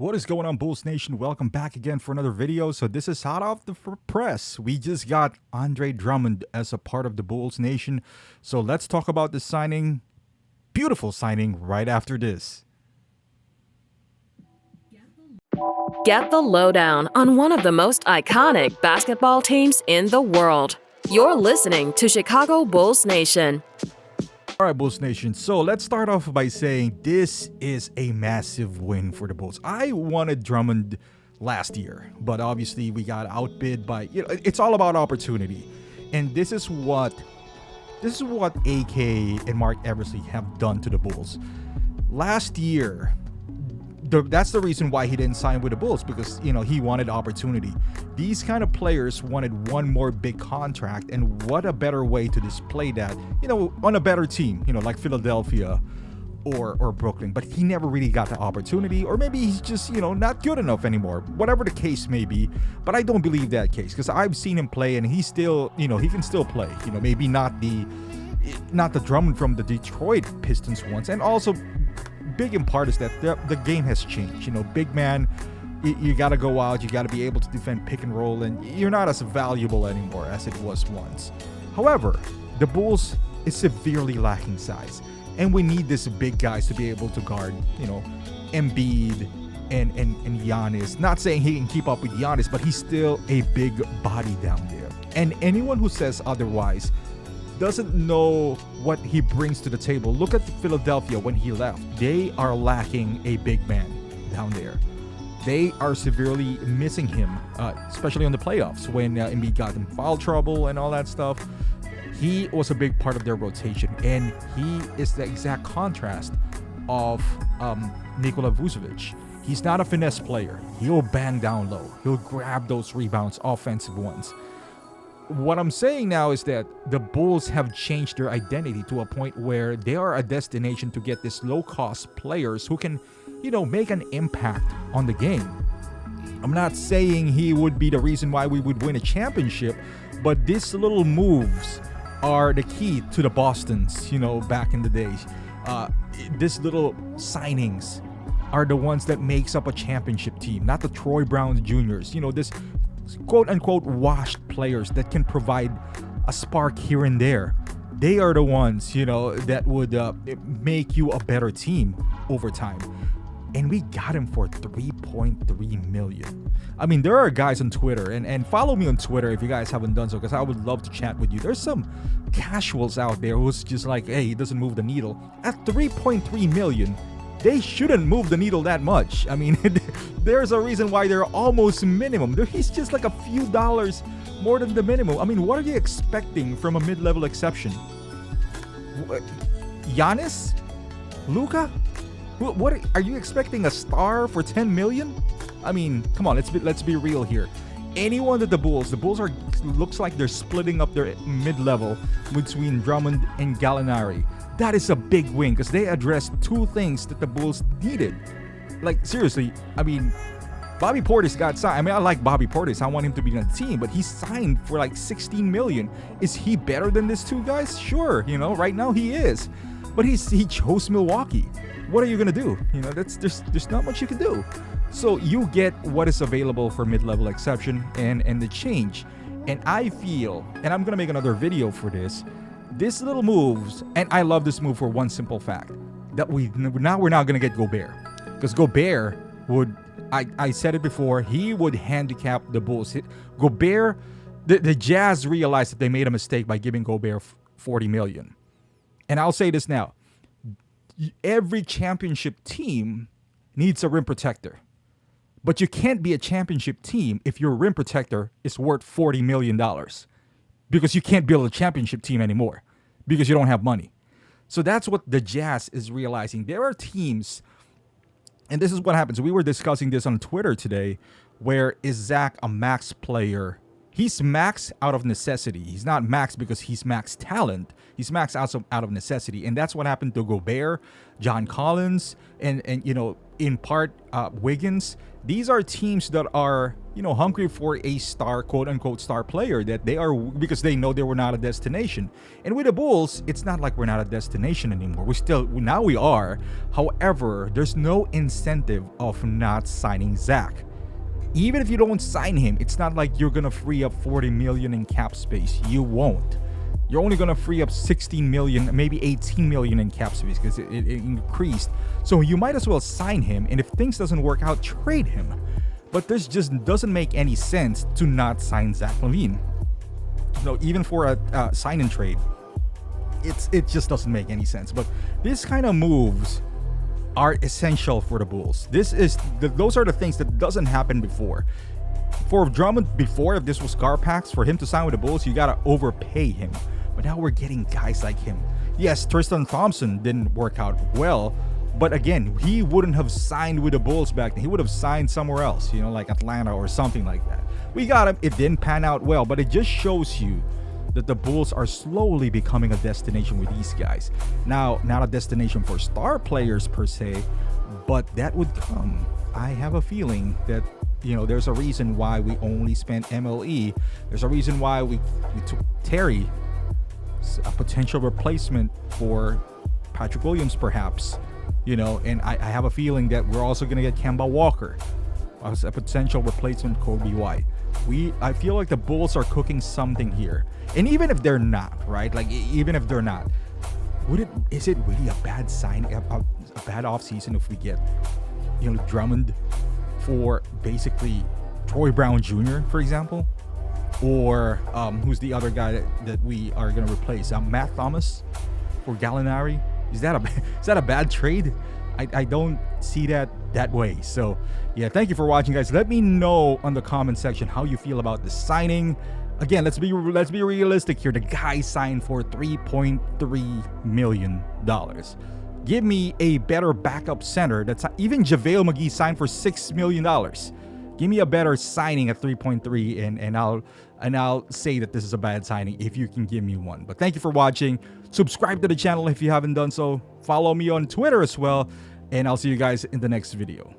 What is going on, Bulls Nation? Welcome back again for another video. So this is hot off the press. We just got Andre Drummond as a part of the Bulls Nation. So let's talk about the signing. Beautiful signing right after this. Get the lowdown on one of the most iconic basketball teams in the world. You're listening to Chicago Bulls Nation. All right, Bulls Nation. So let's start off by saying this is a massive win for the Bulls. I wanted Drummond last year, but obviously we got outbid by, it's all about opportunity. And this is what AK and Mark Eversley have done to the Bulls. Last year, that's the reason why he didn't sign with the Bulls, because he wanted opportunity. These kind of players wanted one more big contract, and what a better way to display that on a better team, like Philadelphia or Brooklyn. But he never really got the opportunity, or maybe he's just not good enough anymore, whatever the case may be. But I don't believe that case, because I've seen him play and he's still he can still play. Maybe not the Drummond from the Detroit Pistons once. And also big in part is that the game has changed. Big man, you got to go out, you got to be able to defend pick and roll, and you're not as valuable anymore as it was once. However, the Bulls is severely lacking size, and we need these big guys to be able to guard Embiid and Giannis. Not saying he can keep up with Giannis, but he's still a big body down there, and anyone who says otherwise doesn't know what he brings to the table. Look at Philadelphia when he left. They are lacking a big man down there. They are severely missing him, especially on the playoffs when Embiid got in foul trouble and all that stuff. He was a big part of their rotation, and he is the exact contrast of Nikola Vucevic. He's not a finesse player. He'll bang down low. He'll grab those rebounds, offensive ones. What I'm saying now is that the Bulls have changed their identity to a point where they are a destination to get these low-cost players who can, make an impact on the game. I'm not saying he would be the reason why we would win a championship, but these little moves are the key to the Bostons, back in the days. These little signings are the ones that makes up a championship team, not the Troy Brown Juniors. This quote-unquote washed players that can provide a spark here and there. They are the ones, that would make you a better team over time. And we got him for $3.3 million. I mean, there are guys on Twitter, and follow me on Twitter if you guys haven't done so, because I would love to chat with you. There's some casuals out there who's just like, hey, he doesn't move the needle. At $3.3 million, they shouldn't move the needle that much. I mean, there's a reason why they're almost minimum. He's just like a few dollars more than the minimum. I mean, what are you expecting from a mid-level exception? Giannis? Luka? What are you expecting, a star for $10 million? I mean, come on, let's be real here. Anyone that the Bulls looks like they're splitting up their mid-level between Drummond and Gallinari. That is a big win, because they addressed two things that the Bulls needed. Like, seriously, I mean, Bobby Portis got signed. I mean, I like Bobby Portis. I want him to be on the team, but he signed for like $16 million. Is he better than these two guys? Sure, right now he is. But he chose Milwaukee. What are you gonna do? There's not much you can do. So you get what is available for mid-level exception and the change. And I feel, and I'm gonna make another video for this, these little moves, and I love this move for one simple fact, that we're not going to get Gobert. Because Gobert would, I said it before, he would handicap the Bulls. Gobert, the Jazz realized that they made a mistake by giving Gobert $40 million. And I'll say this now. Every championship team needs a rim protector. But you can't be a championship team if your rim protector is worth $40 million. Because you can't build a championship team anymore, because you don't have money. So that's what the Jazz is realizing. There are teams, and this is what happens. We were discussing this on Twitter today, where is Zach a max player? He's max out of necessity. He's not max because he's max talent. He's max out of necessity, and that's what happened to Gobert, John Collins, and in part Wiggins. These are teams that are hungry for a star, quote unquote star player, that they are, because they know they were not a destination. And with the Bulls, it's not like we're not a destination anymore. Now we are. However, there's no incentive of not signing Zach. Even if you don't sign him, it's not like you're gonna free up 40 million in cap space. You won't. You're only gonna free up 16 million, maybe 18 million in cap space, because it increased. So you might as well sign him, and if things doesn't work out, trade him. But this just doesn't make any sense to not sign Zach LaVine. Even for a sign and trade, it just doesn't make any sense. But this kind of moves are essential for the Bulls. Those are the things that doesn't happen before. For Drummond before, if this was Garpax, for him to sign with the Bulls, you gotta overpay him. But now we're getting guys like him. Yes, Tristan Thompson didn't work out well, but again, he wouldn't have signed with the Bulls back then. He would have signed somewhere else, like Atlanta or something like that. We got him. It didn't pan out well, but it just shows you that the Bulls are slowly becoming a destination with these guys. Now, not a destination for star players per se, but that would come. I have a feeling that there's a reason why we only spent MLE. There's a reason why we took Terry, a potential replacement for Patrick Williams, perhaps. And I have a feeling that we're also going to get Kemba Walker as a potential replacement for Kobe White. I feel like the Bulls are cooking something here. And even if they're not, right? Like, even if they're not, is it really a bad sign, a bad offseason if we get, Drummond for basically Troy Brown Jr., for example? Or who's the other guy that we are going to replace? Matt Thomas for Gallinari? Is that a bad trade? I don't see that way. So yeah, thank you for watching, guys. Let me know on the comment section how you feel about the signing. Again, let's be realistic here. The guy signed for $3.3 million. Give me a better backup center. Even JaVale McGee signed for $6 million. Give me a better signing at 3.3, and I'll say that this is a bad signing if you can give me one. But thank you for watching. Subscribe to the channel if you haven't done so. Follow me on Twitter as well, and I'll see you guys in the next video.